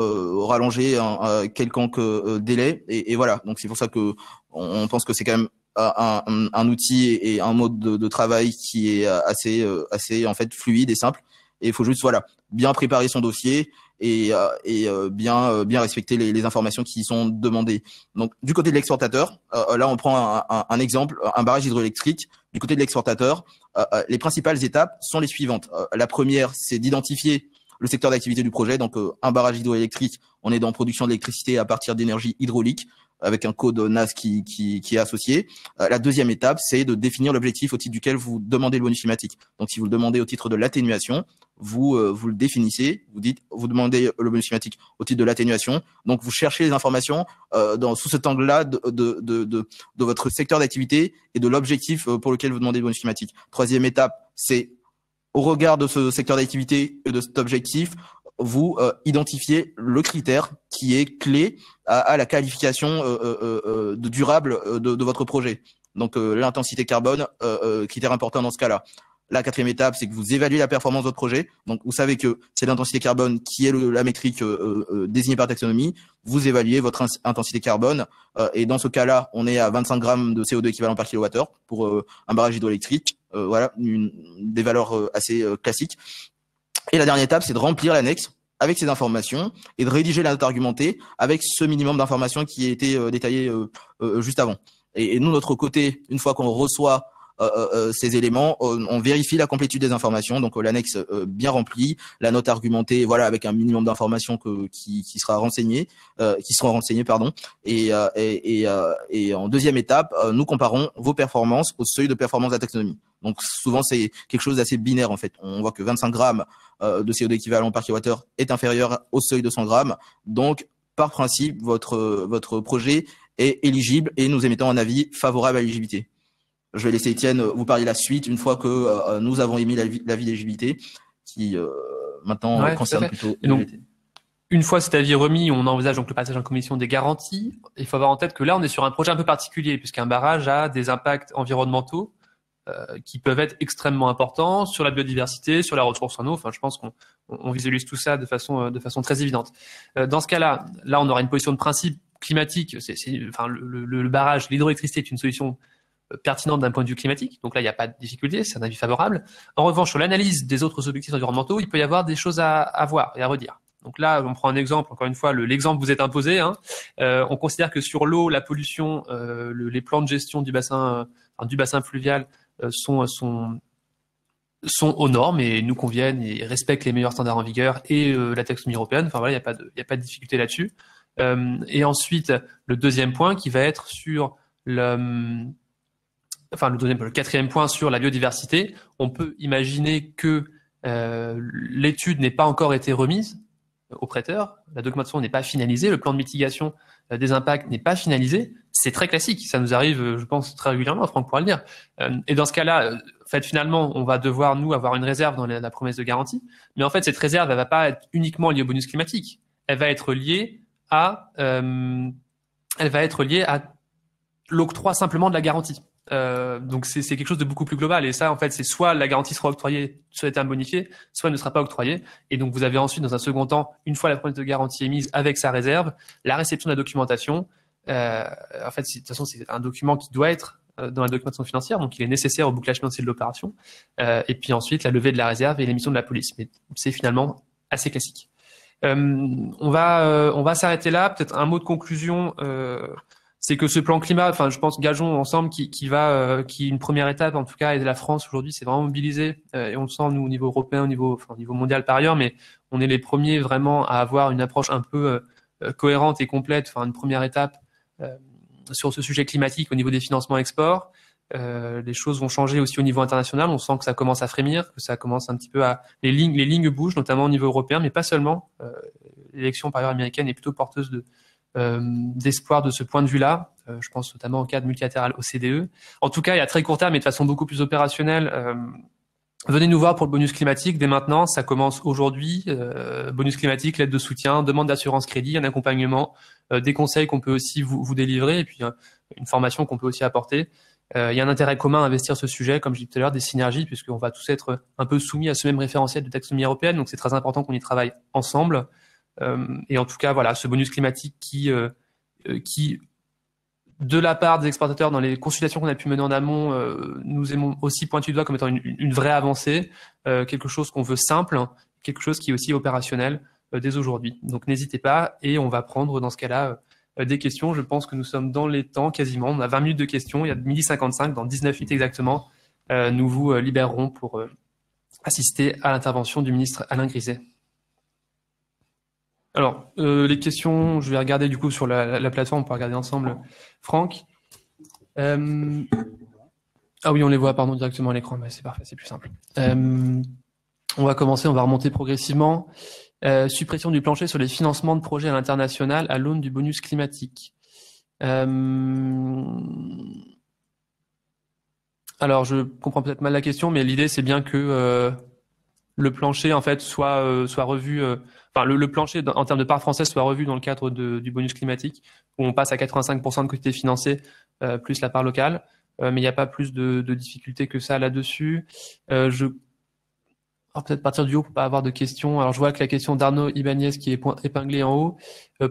rallonger un quelconque délai. Et voilà. Donc c'est pour ça que on pense que c'est quand même un outil et un mode de travail qui est assez en fait fluide et simple. Et il faut juste bien préparer son dossier et bien respecter les informations qui sont demandées. Donc du côté de l'exportateur, là on prend un exemple, un barrage hydroélectrique. Du côté de l'exportateur, les principales étapes sont les suivantes. La première, c'est d'identifier le secteur d'activité du projet. Donc un barrage hydroélectrique, on est dans production d'électricité à partir d'énergie hydraulique, avec un code NAS qui est associé. La deuxième étape, c'est de définir l'objectif au titre duquel vous demandez le bonus climatique. Donc, si vous le demandez au titre de l'atténuation, vous le définissez, vous demandez le bonus climatique au titre de l'atténuation. Donc, vous cherchez les informations sous cet angle-là de votre secteur d'activité et de l'objectif pour lequel vous demandez le bonus climatique. Troisième étape, c'est au regard de ce secteur d'activité et de cet objectif, vous identifiez le critère qui est clé à la qualification de durable de votre projet. Donc l'intensité carbone, critère important dans ce cas-là. La quatrième étape, c'est que vous évaluez la performance de votre projet. Donc vous savez que c'est l'intensité carbone qui est la métrique désignée par taxonomie. Vous évaluez votre intensité carbone et dans ce cas-là, on est à 25 grammes de CO2 équivalent par kilowattheure pour un barrage hydroélectrique. Voilà, des valeurs assez classiques. Et la dernière étape, c'est de remplir l'annexe avec ces informations et de rédiger la note argumentée avec ce minimum d'informations qui a été détaillé juste avant. Et nous, notre côté, une fois qu'on reçoit ces éléments, on vérifie la complétude des informations, donc l'annexe bien remplie, la note argumentée, voilà, avec un minimum d'informations qui sera renseigné, pardon. Et en deuxième étape, nous comparons vos performances au seuil de performance de la taxonomie. Donc souvent c'est quelque chose d'assez binaire en fait. On voit que 25 grammes de CO2 équivalent par kilowattheure est inférieur au seuil de 100 grammes. Donc par principe, votre projet est éligible et nous émettons un avis favorable à l'éligibilité. Je vais laisser Étienne vous parler la suite une fois que nous avons émis l'avis d'éligibilité qui maintenant concerne plutôt l'éligibilité. Une fois cet avis remis, on envisage donc le passage en commission des garanties. Il faut avoir en tête que là, on est sur un projet un peu particulier puisqu'un barrage a des impacts environnementaux qui peuvent être extrêmement importants sur la biodiversité, sur la ressource en eau. Enfin, je pense qu'on visualise tout ça de façon très évidente. Dans ce cas-là, on aura une position de principe climatique. Le barrage, l'hydroélectricité est une solution pertinente d'un point de vue climatique. Donc là, il n'y a pas de difficulté, c'est un avis favorable. En revanche, sur l'analyse des autres objectifs environnementaux, il peut y avoir des choses à voir et à redire. Donc là, on prend un exemple, encore une fois, l'exemple vous est imposé. On considère que sur l'eau, la pollution, les plans de gestion du bassin fluvial sont aux normes et nous conviennent et respectent les meilleurs standards en vigueur et la taxonomie européenne. Enfin voilà, il n'y a pas de difficulté là-dessus. Et ensuite, le deuxième point qui va être sur le quatrième point sur la biodiversité. On peut imaginer que l'étude n'ait pas encore été remise au prêteur, la documentation n'est pas finalisée, le plan de mitigation des impacts n'est pas finalisé. C'est très classique, ça nous arrive, je pense, très régulièrement, Franck pourra le dire. Et dans ce cas-là, finalement, on va devoir, nous, avoir une réserve dans la promesse de garantie. Mais en fait, cette réserve, elle va pas être uniquement liée au bonus climatique. Elle va être liée à l'octroi simplement de la garantie. Donc c'est quelque chose de beaucoup plus global et ça en fait c'est soit la garantie sera octroyée, soit les termes bonifiés, soit elle ne sera pas octroyée et donc vous avez ensuite dans un second temps, une fois la promesse de garantie émise avec sa réserve, la réception de la documentation. En fait de toute façon c'est un document qui doit être dans la documentation financière, donc il est nécessaire au bouclage financier de l'opération et puis ensuite la levée de la réserve et l'émission de la police. Mais c'est finalement assez classique. On va s'arrêter là. Peut-être un mot de conclusion. c'est que ce plan climat, enfin, je pense, gageons ensemble, qui une première étape, en tout cas, et la France aujourd'hui, c'est vraiment mobilisé, et on le sent, nous, au niveau européen, au niveau mondial par ailleurs, mais on est les premiers vraiment à avoir une approche un peu cohérente et complète, enfin, une première étape sur ce sujet climatique au niveau des financements export. Les choses vont changer aussi au niveau international. On sent que ça commence à frémir, que ça commence un petit peu les lignes bougent, notamment au niveau européen, mais pas seulement. L'élection par ailleurs américaine est plutôt porteuse d'espoir de ce point de vue-là. Je pense notamment au cadre multilatéral OCDE. En tout cas, et à très court terme, mais de façon beaucoup plus opérationnelle, venez nous voir pour le bonus climatique dès maintenant. Ça commence aujourd'hui. Bonus climatique, lettre de soutien, demande d'assurance crédit, un accompagnement, des conseils qu'on peut aussi vous délivrer, et puis une formation qu'on peut aussi apporter. Il y a un intérêt commun à investir ce sujet, comme je disais tout à l'heure, des synergies, puisqu'on va tous être un peu soumis à ce même référentiel de taxonomie européenne. Donc c'est très important qu'on y travaille ensemble. Et en tout cas, voilà, ce bonus climatique qui, de la part des exportateurs, dans les consultations qu'on a pu mener en amont, nous aimons aussi pointer du doigt comme étant une vraie avancée, quelque chose qu'on veut simple, quelque chose qui est aussi opérationnel dès aujourd'hui. Donc n'hésitez pas, et on va prendre dans ce cas-là des questions. Je pense que nous sommes dans les temps quasiment. On a 20 minutes de questions. Il y a 12h55, dans 19 minutes exactement. Nous vous libérerons pour assister à l'intervention du ministre Alain Griset. Alors, les questions, je vais regarder du coup sur la plateforme, on peut regarder ensemble. Franck. Ah oui, on les voit, pardon, directement à l'écran. C'est parfait, c'est plus simple. On va commencer, on va remonter progressivement. Suppression du plancher sur les financements de projets à l'international à l'aune du bonus climatique. Alors, je comprends peut-être mal la question, mais l'idée c'est bien que le plancher en fait soit revu. Le plancher en termes de part française soit revu dans le cadre du bonus climatique, où on passe à 85% de quotité financée plus la part locale. Mais il n'y a pas plus de difficultés que ça là-dessus. Peut-être partir du haut pour pas avoir de questions. Alors je vois que la question d'Arnaud Ibanez qui est épinglée en haut.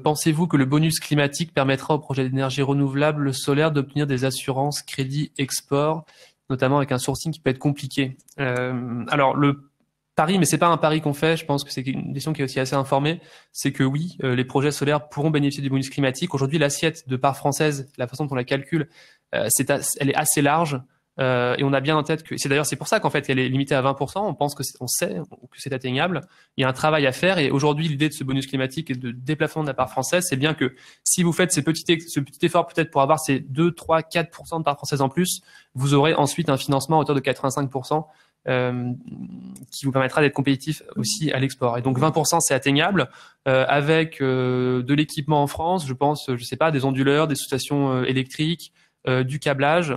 Pensez-vous que le bonus climatique permettra aux projets d'énergie renouvelable solaire d'obtenir des assurances crédit export, notamment avec un sourcing qui peut être compliqué? Alors le pari, mais c'est pas un pari qu'on fait, je pense que c'est une question qui est aussi assez informée, c'est que oui, les projets solaires pourront bénéficier du bonus climatique. Aujourd'hui, l'assiette de part française, la façon dont on la calcule, elle est assez large. Et on a bien en tête que c'est pour ça qu'en fait elle est limitée à 20%. On pense on sait que c'est atteignable. Il y a un travail à faire, et aujourd'hui l'idée de ce bonus climatique et de déplafonnement de la part française, c'est bien que si vous faites ce petit effort peut-être pour avoir ces 2, 3, 4% de part française en plus, vous aurez ensuite un financement à hauteur de 85%. Qui vous permettra d'être compétitif aussi à l'export. Et donc 20% c'est atteignable avec de l'équipement en France. Je pense, je sais pas, des onduleurs, des sous-stations électriques, du câblage.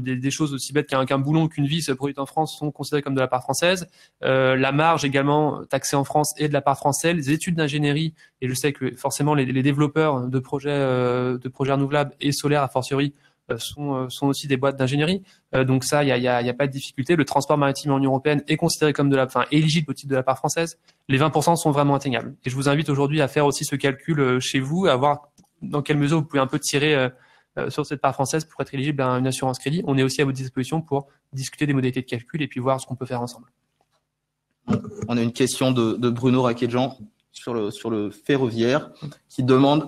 Des choses aussi bêtes qu'un boulon, qu'une vis produite en France sont considérées comme de la part française. La marge également taxée en France est de la part française. Les études d'ingénierie, et je sais que forcément les développeurs de projets renouvelables et solaires a fortiori sont aussi des boîtes d'ingénierie. Donc ça, il y a pas de difficulté. Le transport maritime en Union européenne est considéré comme éligible au titre de la part française. Les 20% sont vraiment atteignables. Et je vous invite aujourd'hui à faire aussi ce calcul chez vous, à voir dans quelle mesure vous pouvez un peu tirer sur cette part française pour être éligible à une assurance crédit. On est aussi à votre disposition pour discuter des modalités de calcul et puis voir ce qu'on peut faire ensemble. On a une question de Bruno Raquetjean sur le ferroviaire qui demande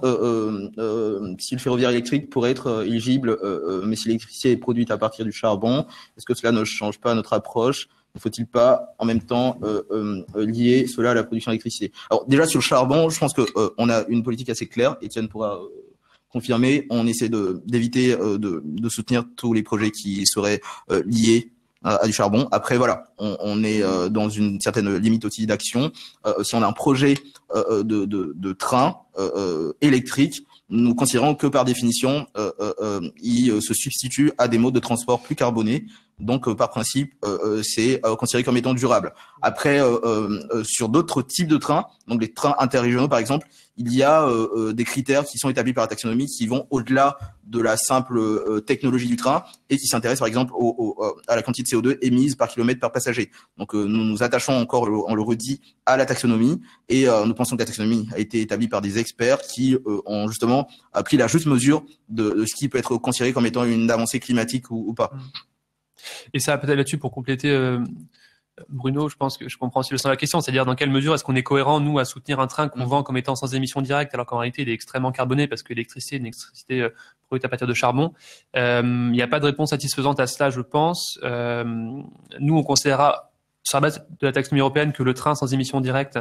si le ferroviaire électrique pourrait être éligible, mais si l'électricité est produite à partir du charbon, est-ce que cela ne change pas notre approche? Ne faut-il pas en même temps lier cela à la production d'électricité? Alors déjà sur le charbon, je pense que on a une politique assez claire. Étienne pourra confirmer. On essaie d'éviter de soutenir tous les projets qui seraient liés à du charbon. Après, voilà, on est dans une certaine limite aussi d'action. Si on a un projet de train électrique, nous considérons que par définition, il se substitue à des modes de transport plus carbonés. Donc, par principe, c'est considéré comme étant durable. Après, sur d'autres types de trains, donc les trains interrégionaux par exemple, il y a des critères qui sont établis par la taxonomie qui vont au-delà de la simple technologie du train et qui s'intéressent par exemple à la quantité de CO2 émise par kilomètre par passager. Donc, nous nous attachons encore, on le redit, à la taxonomie et nous pensons que la taxonomie a été établie par des experts qui ont justement pris la juste mesure de ce qui peut être considéré comme étant une avancée climatique ou pas. Et ça, peut-être là-dessus, pour compléter Bruno, je pense que je comprends aussi le sens de la question, c'est-à-dire dans quelle mesure est-ce qu'on est cohérent, nous, à soutenir un train qu'on vend comme étant sans émission directe, alors qu'en réalité, il est extrêmement carboné parce que l'électricité est une électricité produite à partir de charbon. Il n'y a pas de réponse satisfaisante à cela, je pense. Nous, on considérera, sur la base de la taxonomie européenne, que le train sans émission directe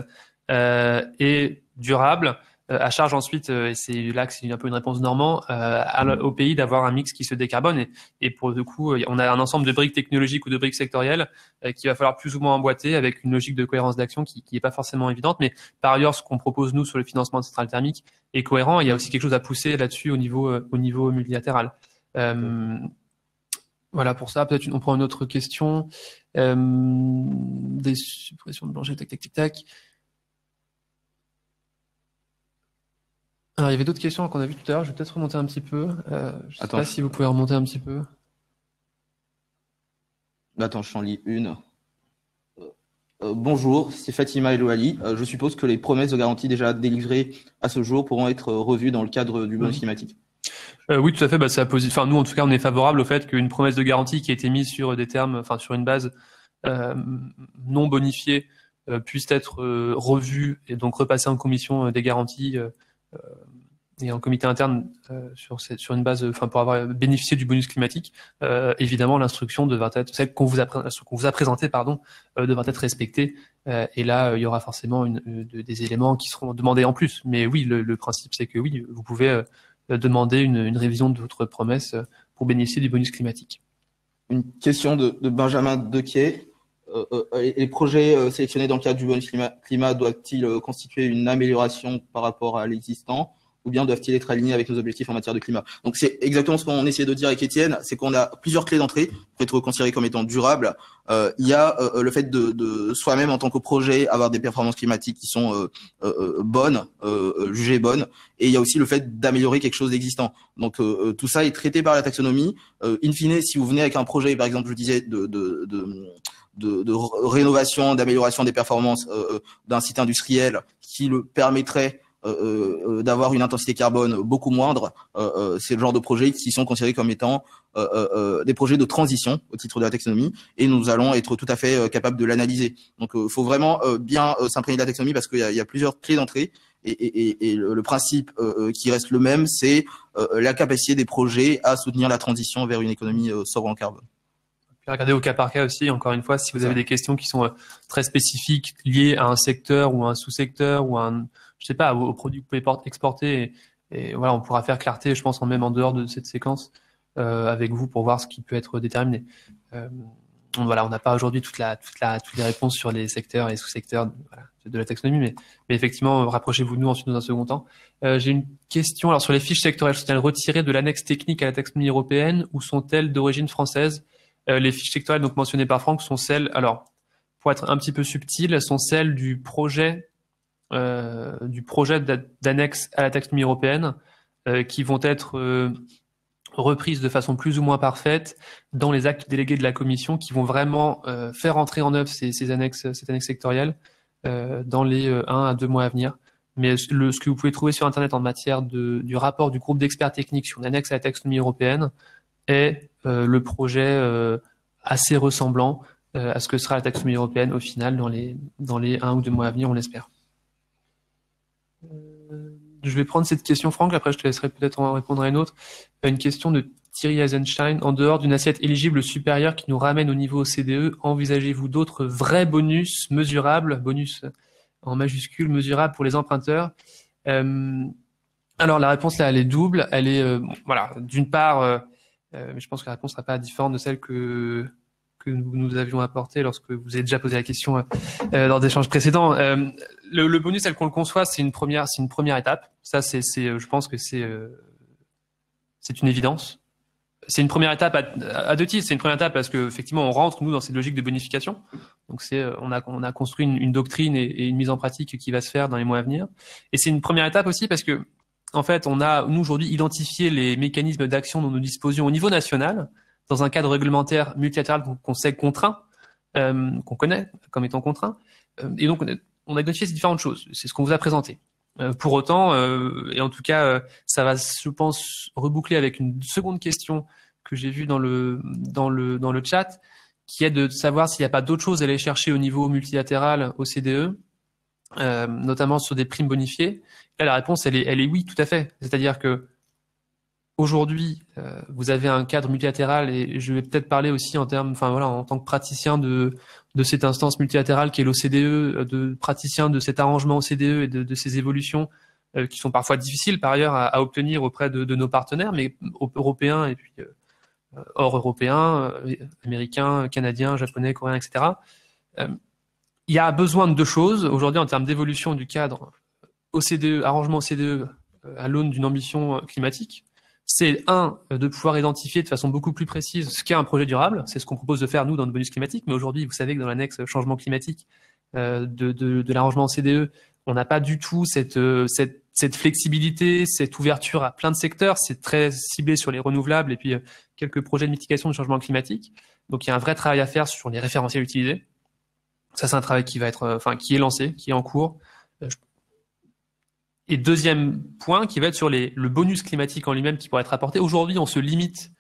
est durable. À charge ensuite, et c'est là que c'est un peu une réponse normand, au pays d'avoir un mix qui se décarbone. Et pour le coup, on a un ensemble de briques technologiques ou de briques sectorielles qu'il va falloir plus ou moins emboîter avec une logique de cohérence d'action qui est pas forcément évidente. Mais par ailleurs, ce qu'on propose nous sur le financement de centrales thermiques est cohérent. Il y a aussi quelque chose à pousser là-dessus au niveau multilatéral. Voilà pour ça. Peut-être on prend une autre question. Des suppressions de plancher, tac, tac, tac, tac. Alors, il y avait d'autres questions qu'on a vues tout à l'heure. Je vais peut-être remonter un petit peu. Je sais pas si vous pouvez remonter un petit peu. Attends, je t'en lis une. Bonjour, c'est Fatima Elouali. Je suppose que les promesses de garantie déjà délivrées à ce jour pourront être revues dans le cadre du bonus climatique. Oui, tout à fait. Bah, enfin, nous, en tout cas, on est favorable au fait qu'une promesse de garantie qui a été mise sur des termes, enfin, sur une base non bonifiée, puisse être revue et donc repassée en commission des garanties et en comité interne sur une base, enfin, pour avoir bénéficié du bonus climatique. Évidemment, l'instruction devra être celle qu'on vous a présentée, devra être respectée. Et là, il y aura forcément des éléments qui seront demandés en plus. Mais oui, le principe, c'est que oui, vous pouvez demander une révision de votre promesse pour bénéficier du bonus climatique. Une question de Benjamin Dequier. Les projets sélectionnés dans le cadre du bonus climat doivent-ils constituer une amélioration par rapport à l'existant ou bien doivent-ils être alignés avec nos objectifs en matière de climat? Donc c'est exactement ce qu'on essaie de dire avec Étienne, c'est qu'on a plusieurs clés d'entrée pour être considérés comme étant durables. Il y a le fait de soi-même en tant que projet avoir des performances climatiques qui sont bonnes, jugées bonnes, et il y a aussi le fait d'améliorer quelque chose d'existant. Donc tout ça est traité par la taxonomie. In fine, si vous venez avec un projet, par exemple, je disais de rénovation, d'amélioration des performances d'un site industriel qui le permettrait d'avoir une intensité carbone beaucoup moindre, c'est le genre de projets qui sont considérés comme étant des projets de transition au titre de la taxonomie, et nous allons être tout à fait capables de l'analyser. Donc il faut vraiment bien s'imprégner de la taxonomie parce qu'il y a plusieurs clés d'entrée, et le principe qui reste le même, c'est la capacité des projets à soutenir la transition vers une économie sobre en carbone. Regardez au cas par cas aussi, encore une fois, si vous avez des questions qui sont très spécifiques liées à un secteur ou à un sous-secteur ou à un, je sais pas, aux produits que vous pouvez exporter, et voilà, on pourra faire clarté, je pense, même en dehors de cette séquence avec vous pour voir ce qui peut être déterminé. Voilà, on n'a pas aujourd'hui toutes les réponses sur les secteurs et sous-secteurs de la taxonomie, mais effectivement, rapprochez-vous de nous ensuite dans un second temps. J'ai une question. Alors sur les fiches sectorielles, sont-elles retirées de l'annexe technique à la taxonomie européenne ou sont-elles d'origine française? Les fiches sectorielles donc mentionnées par Franck sont celles, alors pour être un petit peu subtil, sont celles du projet d'annexe à la taxonomie européenne qui vont être reprises de façon plus ou moins parfaite dans les actes délégués de la Commission qui vont vraiment faire entrer en œuvre cette annexe sectorielle dans les 1 à 2 mois à venir. Mais ce que vous pouvez trouver sur Internet en matière du rapport du groupe d'experts techniques sur l'annexe à la taxonomie européenne est le projet assez ressemblant à ce que sera la taxonomie européenne au final dans les 1 ou 2 mois à venir, on l'espère. Je vais prendre cette question, Franck, après je te laisserai peut-être en répondre à une autre. Une question de Thierry Eisenstein. En dehors d'une assiette éligible supérieure qui nous ramène au niveau OCDE, envisagez-vous d'autres vrais bonus mesurables, bonus en majuscule, mesurables pour les emprunteurs? Alors la réponse là, elle est double. Elle est, voilà, d'une part, mais je pense que la réponse sera pas différente de celle que nous avions apportée lorsque vous avez déjà posé la question lors d'échanges précédents. Le bonus tel qu'on le conçoit, c'est une première étape. Ça, je pense que c'est une évidence. C'est une première étape à deux titres. C'est une première étape parce que effectivement, on rentre nous dans cette logique de bonification. Donc on a construit une doctrine et une mise en pratique qui va se faire dans les mois à venir. Et c'est une première étape aussi parce que en fait, on a nous aujourd'hui identifié les mécanismes d'action dont nous disposions au niveau national dans un cadre réglementaire multilatéral qu'on sait contraint, qu'on connaît comme étant contraint. Et donc on a identifié ces différentes choses. C'est ce qu'on vous a présenté. Pour autant, et en tout cas, ça va, je pense, reboucler avec une seconde question que j'ai vue dans le chat, qui est de savoir s'il n'y a pas d'autres choses à aller chercher au niveau multilatéral, OCDE, notamment sur des primes bonifiées. Là, la réponse, elle est oui, tout à fait. C'est-à-dire que aujourd'hui, vous avez un cadre multilatéral, et je vais peut-être parler aussi en termes, enfin voilà, en tant que praticien de cette instance multilatérale qui est l'OCDE, de praticien de cet arrangement OCDE et de ces évolutions qui sont parfois difficiles par ailleurs à obtenir auprès de nos partenaires, mais européens et puis hors européens, américains, canadiens, japonais, coréens, etc. Il y a besoin de deux choses aujourd'hui en termes d'évolution du cadre OCDE, arrangement OCDE à l'aune d'une ambition climatique. C'est de pouvoir identifier de façon beaucoup plus précise ce qu'est un projet durable. C'est ce qu'on propose de faire nous dans le bonus climatique. Mais aujourd'hui, vous savez que dans l'annexe changement climatique de l'arrangement OCDE, on n'a pas du tout cette flexibilité, cette ouverture à plein de secteurs. C'est très ciblé sur les renouvelables et puis quelques projets de mitigation du changement climatique. Donc il y a un vrai travail à faire sur les référentiels utilisés. Ça, c'est un travail qui va être, qui est lancé, qui est en cours. Et deuxième point, qui va être sur le bonus climatique en lui-même qui pourrait être apporté. Aujourd'hui, on se limite,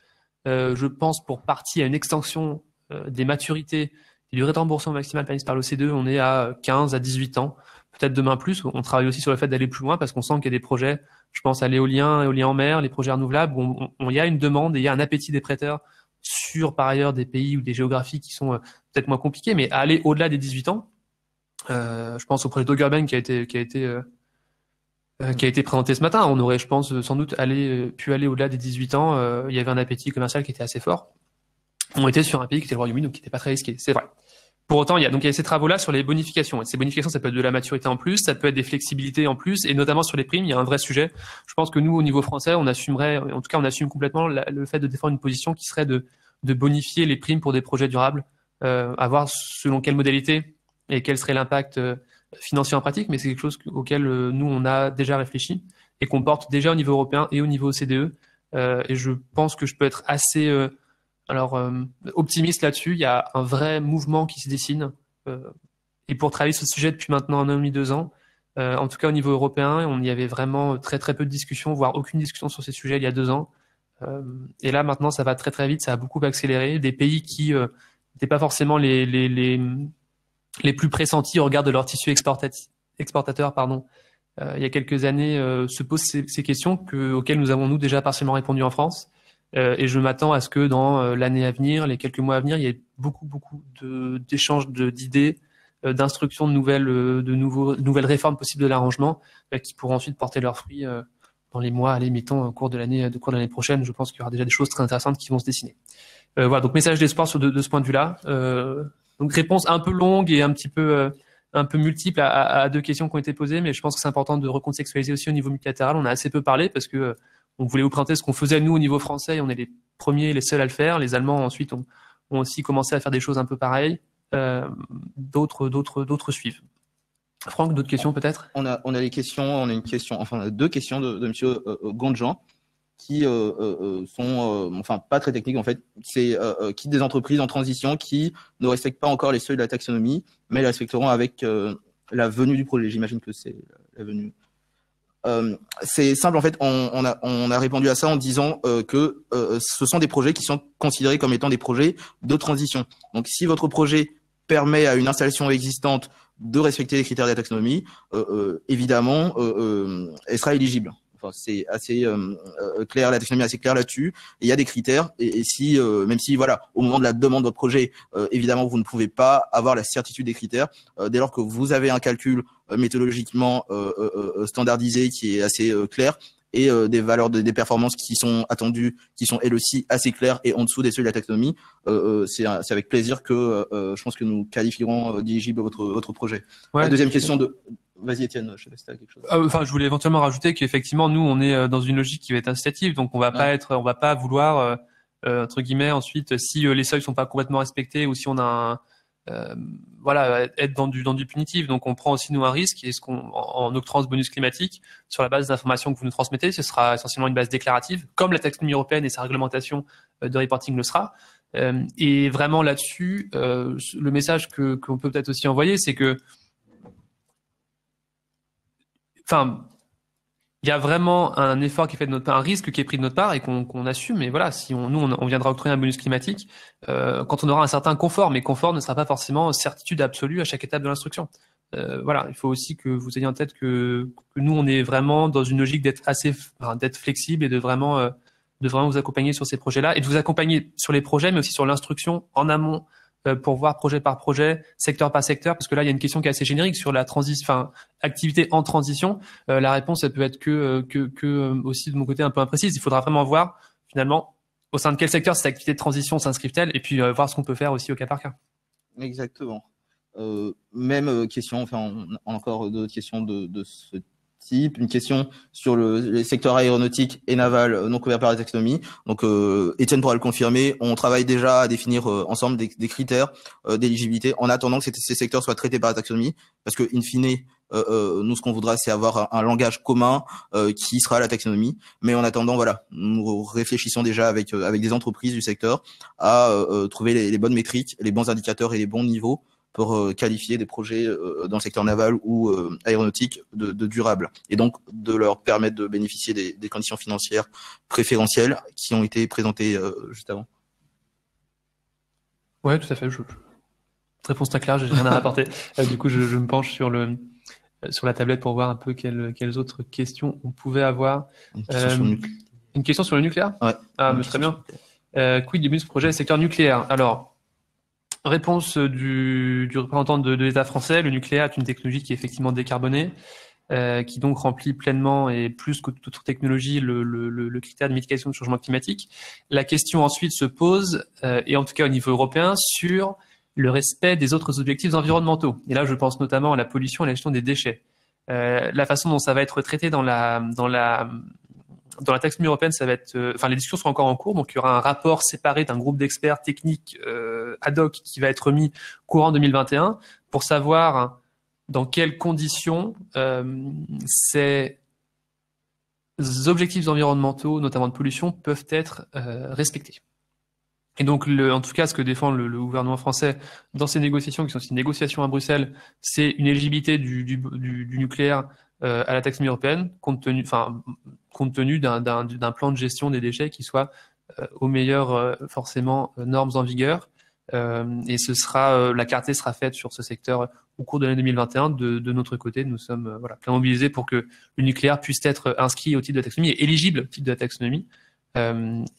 je pense, pour partie à une extension des maturités et du remboursement maximal permis par l'OCDE. On est à 15 à 18 ans, peut-être demain plus. On travaille aussi sur le fait d'aller plus loin parce qu'on sent qu'il y a des projets, je pense à l'éolien en mer, les projets renouvelables, où il y a une demande et il y a un appétit des prêteurs sur, par ailleurs, des pays ou des géographies qui sont peut-être moins compliquées, mais à aller au-delà des 18 ans. Je pense au projet d'Oggerbank qui a été présenté ce matin. On aurait, je pense, sans doute pu aller au-delà des 18 ans. Il y avait un appétit commercial qui était assez fort. On était sur un pays qui était le Royaume-Uni, donc qui n'était pas très risqué. C'est vrai. Pour autant, il y a ces travaux-là sur les bonifications. Et ces bonifications, ça peut être de la maturité en plus, ça peut être des flexibilités en plus, et notamment sur les primes, il y a un vrai sujet. Je pense que nous, au niveau français, on assumerait, en tout cas, on assume complètement le fait de défendre une position qui serait de bonifier les primes pour des projets durables, à voir selon quelle modalité et quel serait l'impact financier en pratique, mais c'est quelque chose auquel nous, on a déjà réfléchi et qu'on porte déjà au niveau européen et au niveau OCDE. Et je pense que je peux être assez optimiste là-dessus. Il y a un vrai mouvement qui se dessine. Et pour travailler sur ce sujet depuis maintenant 1 an et demi, 2 ans, en tout cas au niveau européen, on y avait vraiment très très peu de discussions, voire aucune discussion sur ces sujets il y a 2 ans. Et là maintenant, ça va très très vite, ça a beaucoup accéléré. Des pays qui n'étaient pas forcément les plus pressentis au regard de leur tissu exportateur, il y a quelques années, se posent ces questions auxquelles nous avons nous déjà partiellement répondu en France. Et je m'attends à ce que dans l'année à venir, les quelques mois à venir, il y ait beaucoup d'échanges d'idées, d'instructions de nouvelles réformes possibles de l'arrangement qui pourront ensuite porter leurs fruits dans les mois, mettons, au cours de l'année prochaine. Je pense qu'il y aura déjà des choses très intéressantes qui vont se dessiner. Voilà, donc message d'espoir de ce point de vue-là. Donc réponse un peu longue et un peu multiple à 2 questions qui ont été posées, mais je pense que c'est important de recontextualiser aussi au niveau multilatéral. On a assez peu parlé parce que on voulait vous présenter ce qu'on faisait nous au niveau français, et on est les premiers et les seuls à le faire. Les Allemands ensuite ont aussi commencé à faire des choses un peu pareilles. D'autres suivent. Franck, d'autres questions peut-être? On a des questions, on a une question, enfin on a 2 questions de Monsieur Gondjean qui sont pas très techniques en fait. C'est qui des entreprises en transition qui ne respectent pas encore les seuils de la taxonomie, mais les respecteront avec la venue du projet. J'imagine que c'est la venue. C'est simple en fait, on a répondu à ça en disant que ce sont des projets qui sont considérés comme étant des projets de transition. Donc si votre projet permet à une installation existante de respecter les critères de la taxonomie, évidemment, elle sera éligible. Enfin, c'est assez clair, la taxonomie est assez claire là-dessus. Et il y a des critères. Et si, même si, voilà, au moment de la demande de votre projet, évidemment, vous ne pouvez pas avoir la certitude des critères, dès lors que vous avez un calcul méthodologiquement standardisé qui est assez clair, et des valeurs des performances qui sont attendues, qui sont elles aussi assez claires et en dessous des seuils de la taxonomie, c'est avec plaisir que je pense que nous qualifierons d'éligible votre projet. Ouais, la deuxième question de... Vas-y Étienne, je sais pas si tu as quelque chose. Je voulais éventuellement rajouter qu'effectivement nous on est dans une logique qui va être incitative, donc on va pas vouloir entre guillemets ensuite si les seuils sont pas complètement respectés ou si on a être dans du punitif. Donc on prend aussi nous un risque, et en octroyant ce bonus climatique sur la base d'informations que vous nous transmettez, ce sera essentiellement une base déclarative, comme la taxonomie européenne et sa réglementation de reporting le sera. Et vraiment là-dessus, le message qu'on peut peut-être aussi envoyer, c'est que il y a vraiment un effort qui est fait de notre part, un risque qui est pris de notre part et qu'on assume. Mais voilà, si on viendra octroyer un bonus climatique quand on aura un certain confort, mais confort ne sera pas forcément certitude absolue à chaque étape de l'instruction. Voilà, il faut aussi que vous ayez en tête que nous, on est vraiment dans une logique d'être flexible et de vraiment vous accompagner sur ces projets-là et de vous accompagner sur les projets, mais aussi sur l'instruction en amont pour voir projet par projet, secteur par secteur, parce que là, il y a une question qui est assez générique sur la activité en transition. La réponse, elle peut être aussi de mon côté un peu imprécise. Il faudra vraiment voir finalement au sein de quel secteur cette activité de transition s'inscrive-t-elle et puis voir ce qu'on peut faire aussi au cas par cas. Exactement. Même question, enfin, on a encore d'autres questions de ce type. Une question sur les secteurs aéronautique et naval non couverts par la taxonomie. Donc, Étienne pourra le confirmer. On travaille déjà à définir ensemble des critères d'éligibilité en attendant que ces secteurs soient traités par la taxonomie, parce que in fine, nous, ce qu'on voudra, c'est avoir un langage commun qui sera la taxonomie. Mais en attendant, voilà, nous réfléchissons déjà avec des entreprises du secteur à trouver les bonnes métriques, les bons indicateurs et les bons niveaux pour qualifier des projets dans le secteur naval ou aéronautique de durables, et donc de leur permettre de bénéficier des conditions financières préférentielles qui ont été présentées juste avant. Ouais, tout à fait. Réponse très claire, j'ai rien à rapporter. Du coup, je me penche sur la tablette pour voir un peu quelles autres questions on pouvait avoir. Une question sur le nucléaire. Ouais. Ah, mais très bien. Quid du projet secteur nucléaire? Alors, réponse du représentant de l'État français, le nucléaire est une technologie qui est effectivement décarbonée, qui donc remplit pleinement et plus que toute autre technologie le critère de mitigation du changement climatique. La question ensuite se pose, et en tout cas au niveau européen, sur le respect des autres objectifs environnementaux. Et là, je pense notamment à la pollution et à la gestion des déchets. La façon dont ça va être traité dans la taxonomie européenne, ça va être, les discussions sont encore en cours, donc il y aura un rapport séparé d'un groupe d'experts techniques ad hoc qui va être mis courant 2021 pour savoir dans quelles conditions ces objectifs environnementaux, notamment de pollution, peuvent être respectés. Et donc, en tout cas, ce que défend le gouvernement français dans ces négociations, qui sont aussi des négociations à Bruxelles, c'est une éligibilité du nucléaire à la taxonomie européenne, compte tenu d'un plan de gestion des déchets qui soit aux meilleures forcément normes en vigueur. Et la clarté sera faite sur ce secteur au cours de l'année 2021. De notre côté, nous sommes plein mobilisés pour que le nucléaire puisse être inscrit au titre de la taxonomie et éligible au titre de la taxonomie.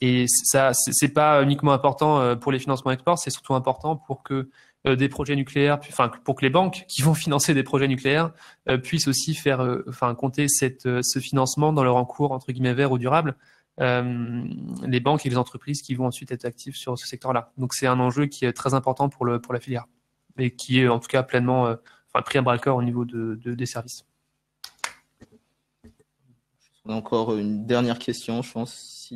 Et ça, c'est pas uniquement important pour les financements export, c'est surtout important pour que des projets nucléaires, pour que les banques qui vont financer des projets nucléaires puissent aussi faire, compter ce financement dans leur encours entre guillemets vert ou durable. Les banques et les entreprises qui vont ensuite être actives sur ce secteur-là. Donc c'est un enjeu qui est très important pour la filière et qui est en tout cas pleinement pris à bras-le-corps au niveau des services. On a encore une dernière question, je pense.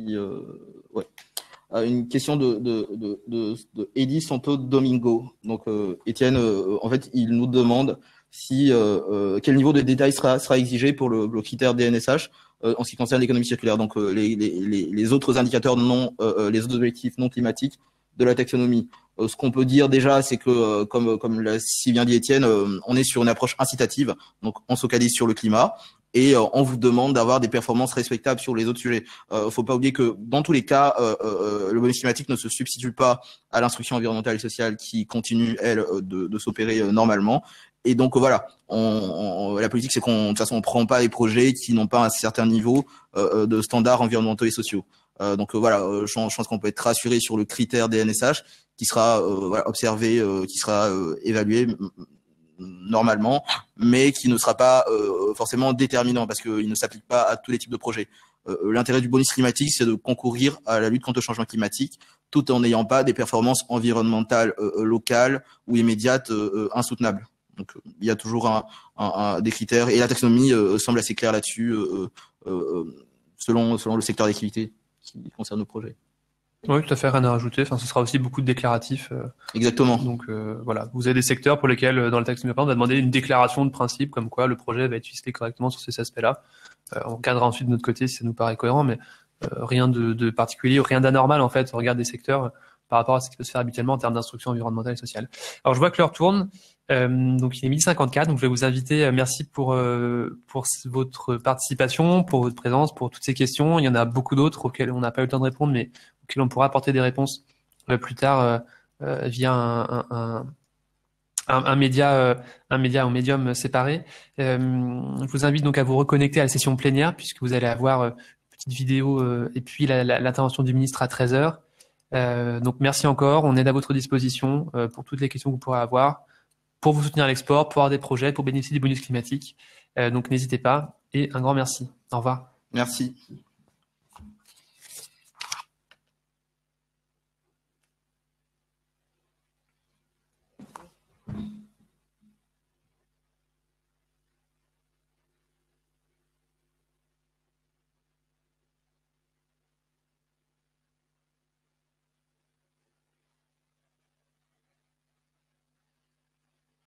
Une question de Eddie Santo Domingo. Donc Étienne, en fait, il nous demande quel niveau de détail sera exigé pour le critère DNSH en ce qui concerne l'économie circulaire. Donc les autres indicateurs les autres objectifs non climatiques de la taxonomie. Ce qu'on peut dire déjà, c'est que comme l'a si bien dit Étienne, on est sur une approche incitative. Donc on se focalise sur le climat. Et on vous demande d'avoir des performances respectables sur les autres sujets. Faut pas oublier que dans tous les cas, le bonus climatique ne se substitue pas à l'instruction environnementale et sociale qui continue, elle, de s'opérer normalement. Et donc voilà, la politique, c'est de toute façon, on prend pas les projets qui n'ont pas un certain niveau de standards environnementaux et sociaux. Donc voilà, je pense qu'on peut être rassuré sur le critère DNSH qui sera observé, qui sera évalué normalement, mais qui ne sera pas forcément déterminant parce qu'il ne s'applique pas à tous les types de projets. L'intérêt du bonus climatique, c'est de concourir à la lutte contre le changement climatique tout en n'ayant pas des performances environnementales locales ou immédiates insoutenables. Donc il y a toujours des critères et la taxonomie semble assez claire là-dessus selon le secteur d'activité qui concerne nos projets. Oui, tout à fait, rien à rajouter. Ce sera aussi beaucoup de déclaratifs. Exactement. Donc voilà, vous avez des secteurs pour lesquels, dans le taxonomie européenne, on va demander une déclaration de principe, comme quoi le projet va être ficelé correctement sur ces aspects-là. On regardera ensuite de notre côté si ça nous paraît cohérent, mais rien de particulier, rien d'anormal en fait. On regarde des secteurs par rapport à ce qui peut se faire habituellement en termes d'instruction environnementale et sociale. Alors, je vois que l'heure tourne. Donc, il est 12h54. Donc, je vais vous inviter. Merci pour votre participation, pour votre présence, pour toutes ces questions. Il y en a beaucoup d'autres auxquelles on n'a pas eu le temps de répondre, mais auxquelles on pourra apporter des réponses plus tard via un média ou médium séparé. Je vous invite donc à vous reconnecter à la session plénière puisque vous allez avoir une petite vidéo et puis l'intervention du ministre à 13h. Donc merci encore, on est à votre disposition pour toutes les questions que vous pourrez avoir, pour vous soutenir à l'export, pour avoir des projets, pour bénéficier des bonus climatiques. Donc n'hésitez pas et un grand merci. Au revoir. Merci.